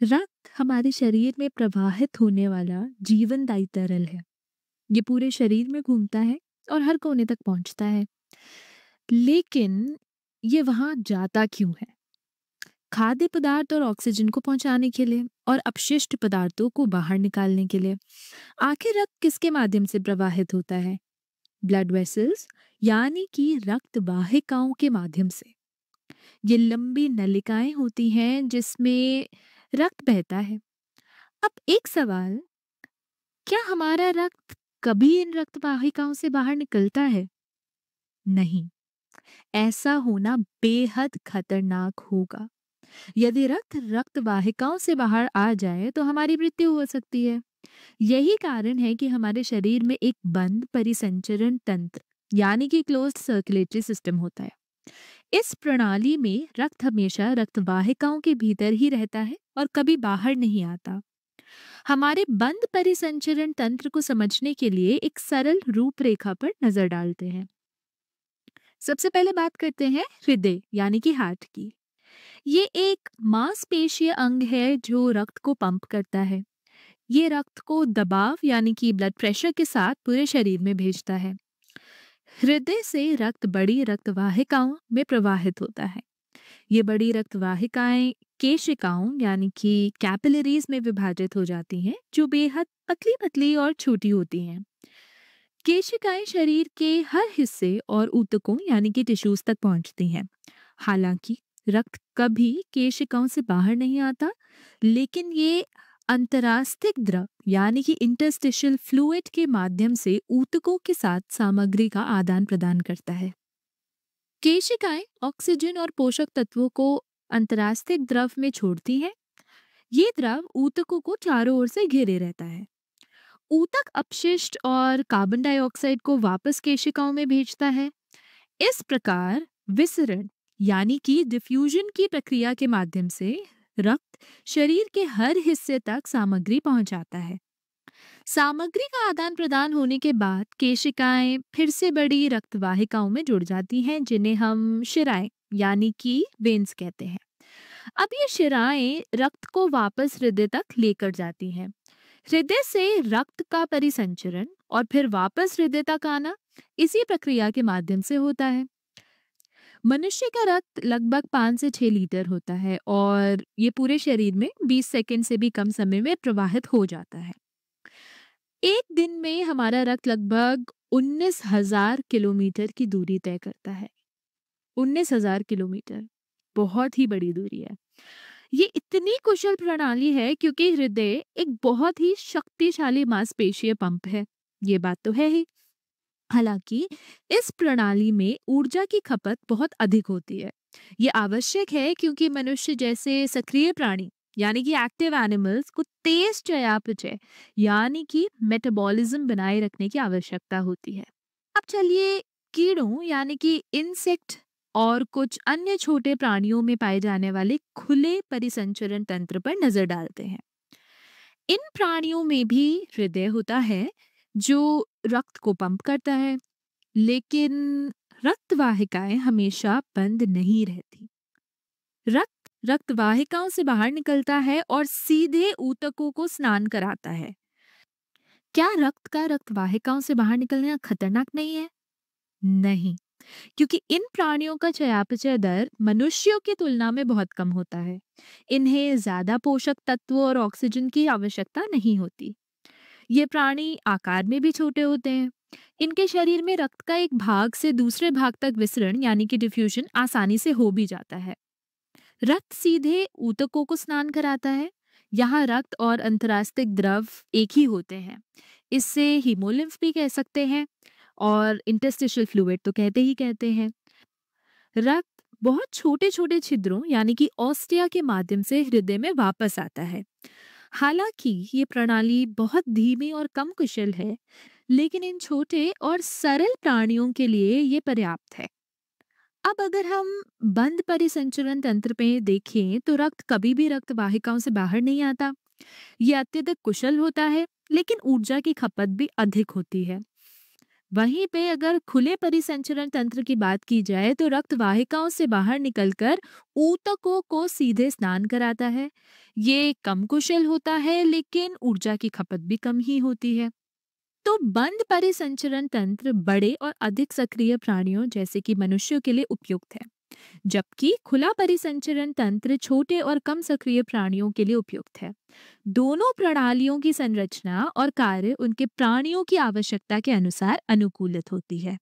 रक्त हमारे शरीर में प्रवाहित होने वाला जीवनदायी तरल है। ये पूरे शरीर में घूमता है और हर कोने तक पहुंचता है। लेकिन ये वहां जाता क्यों है? खाद्य पदार्थ और ऑक्सीजन को पहुंचाने के लिए और अपशिष्ट पदार्थों को बाहर निकालने के लिए। आखिर रक्त किसके माध्यम से प्रवाहित होता है? ब्लड वेसल्स, यानी कि रक्त वाहिकाओं के माध्यम से। ये लंबी नलिकाएं होती हैं जिसमें रक्त बहता है। अब एक सवाल, क्या हमारा रक्त कभी इन रक्त वाहिकाओं से बाहर निकलता है? नहीं। ऐसा होना बेहद खतरनाक होगा। यदि रक्त वाहिकाओं से बाहर आ जाए तो हमारी मृत्यु हो सकती है। यही कारण है कि हमारे शरीर में एक बंद परिसंचरण तंत्र, यानी कि क्लोज्ड सर्कुलेटरी सिस्टम होता है। इस प्रणाली में रक्त हमेशा रक्त वाहिकाओं के भीतर ही रहता है और कभी बाहर नहीं आता। हमारे बंद परिसंचरण तंत्र को समझने के लिए एक सरल रूपरेखा पर नजर डालते हैं। सबसे पहले बात करते हैं हृदय यानी कि हार्ट की। ये एक मांसपेशीय अंग है जो रक्त को पंप करता है। ये रक्त को दबाव यानी कि ब्लड प्रेशर के साथ पूरे शरीर में भेजता है। हृदय से रक्त बड़ी रक्त वाहिकाओं में प्रवाहित होता है। ये बड़ी रक्त वाहिकाएं केशिकाओं यानी कि कैपिलरीज में विभाजित हो जाती हैं, जो बेहद पतली पतली और छोटी होती हैं। केशिकाएं शरीर के हर हिस्से और ऊतकों यानी कि टिश्यूज तक पहुंचती हैं। हालांकि रक्त कभी केशिकाओं से बाहर नहीं आता, लेकिन ये अंतरास्थिक द्रव यानी कि इंटरस्टिशियल फ्लूइड के माध्यम से ऊतकों के साथ सामग्री का आदान प्रदान करता है। केशिकाएं ऑक्सीजन और पोषक तत्वों को अंतरास्थिक द्रव में छोड़ती हैं। ये द्रव ऊतकों को चारों ओर से घेरे रहता है। ऊतक अपशिष्ट और कार्बन डाइऑक्साइड को वापस केशिकाओं में भेजता है। इस प्रकार विसरण यानी कि डिफ्यूजन की प्रक्रिया के माध्यम से रक्त शरीर के हर हिस्से तक सामग्री पहुंचाता है। सामग्री का आदान प्रदान होने के बाद केशिकाएं फिर से बड़ी रक्त वाहिकाओं में जुड़ जाती हैं, जिन्हें हम शिराएं यानी कि वेन्स कहते हैं। अब ये शिराएं रक्त को वापस हृदय तक लेकर जाती हैं। हृदय से रक्त का परिसंचरण और फिर वापस हृदय तक आना इसी प्रक्रिया के माध्यम से होता है। मनुष्य का रक्त लगभग 5 से 6 लीटर होता है और ये पूरे शरीर में 20 सेकंड से भी कम समय में प्रवाहित हो जाता है। एक दिन में हमारा रक्त लगभग 19,000 किलोमीटर की दूरी तय करता है। 19,000 किलोमीटर बहुत ही बड़ी दूरी है। ये इतनी कुशल प्रणाली है क्योंकि हृदय एक बहुत ही शक्तिशाली मांसपेशीय पंप है। ये बात तो है ही। हालांकि इस प्रणाली में ऊर्जा की खपत बहुत अधिक होती है। ये आवश्यक है क्योंकि मनुष्य जैसे सक्रिय प्राणी यानी कि एक्टिव एनिमल्स को तेज चयापचय यानी कि मेटाबॉलिज्म बनाए रखने की आवश्यकता होती है। अब चलिए कीड़ों यानी कि इंसेक्ट और कुछ अन्य छोटे प्राणियों में पाए जाने वाले खुले परिसंचरण तंत्र पर नजर डालते हैं। इन प्राणियों में भी हृदय होता है जो रक्त को पंप करता है, लेकिन रक्त वाहिकाएं हमेशा बंद नहीं रहती। रक्त रक्त वाहिकाओं से बाहर निकलता है और सीधे ऊतकों को स्नान कराता है। क्या रक्त का रक्त वाहिकाओं से बाहर निकलना खतरनाक नहीं है? नहीं, क्योंकि इन प्राणियों का चयापचय दर मनुष्यों की तुलना में बहुत कम होता है। इन्हें ज्यादा पोषक तत्वों और ऑक्सीजन की आवश्यकता नहीं होती। ये प्राणी आकार में भी छोटे होते हैं। इनके शरीर में रक्त का एक भाग से दूसरे भाग तक विसरण यानी कि डिफ्यूजन आसानी से हो भी जाता है। रक्त सीधे ऊतकों को स्नान कराता है। यहाँ रक्त और अंतरास्थिक द्रव एक ही होते हैं। इससे हीमोलिम्फ भी कह सकते हैं और इंटरस्टिशियल फ्लूइड तो कहते ही कहते हैं। रक्त बहुत छोटे छोटे छिद्रों यानी कि ऑस्टिया के माध्यम से हृदय में वापस आता है। हालांकि ये प्रणाली बहुत धीमी और कम कुशल है, लेकिन इन छोटे और सरल प्राणियों के लिए ये पर्याप्त है। अब अगर हम बंद परिसंचरण तंत्र पे देखें तो रक्त कभी भी रक्त वाहिकाओं से बाहर नहीं आता। ये अत्यधिक कुशल होता है, लेकिन ऊर्जा की खपत भी अधिक होती है। वहीं पे अगर खुले परिसंचरण तंत्र की बात की जाए तो रक्त वाहिकाओं से बाहर निकलकर ऊतकों को सीधे स्नान कराता है। ये कम कुशल होता है लेकिन ऊर्जा की खपत भी कम ही होती है। तो बंद परिसंचरण तंत्र बड़े और अधिक सक्रिय प्राणियों जैसे कि मनुष्यों के लिए उपयुक्त है, जबकि खुला परिसंचरण तंत्र छोटे और कम सक्रिय प्राणियों के लिए उपयुक्त है। दोनों प्रणालियों की संरचना और कार्य उनके प्राणियों की आवश्यकता के अनुसार अनुकूलित होती है।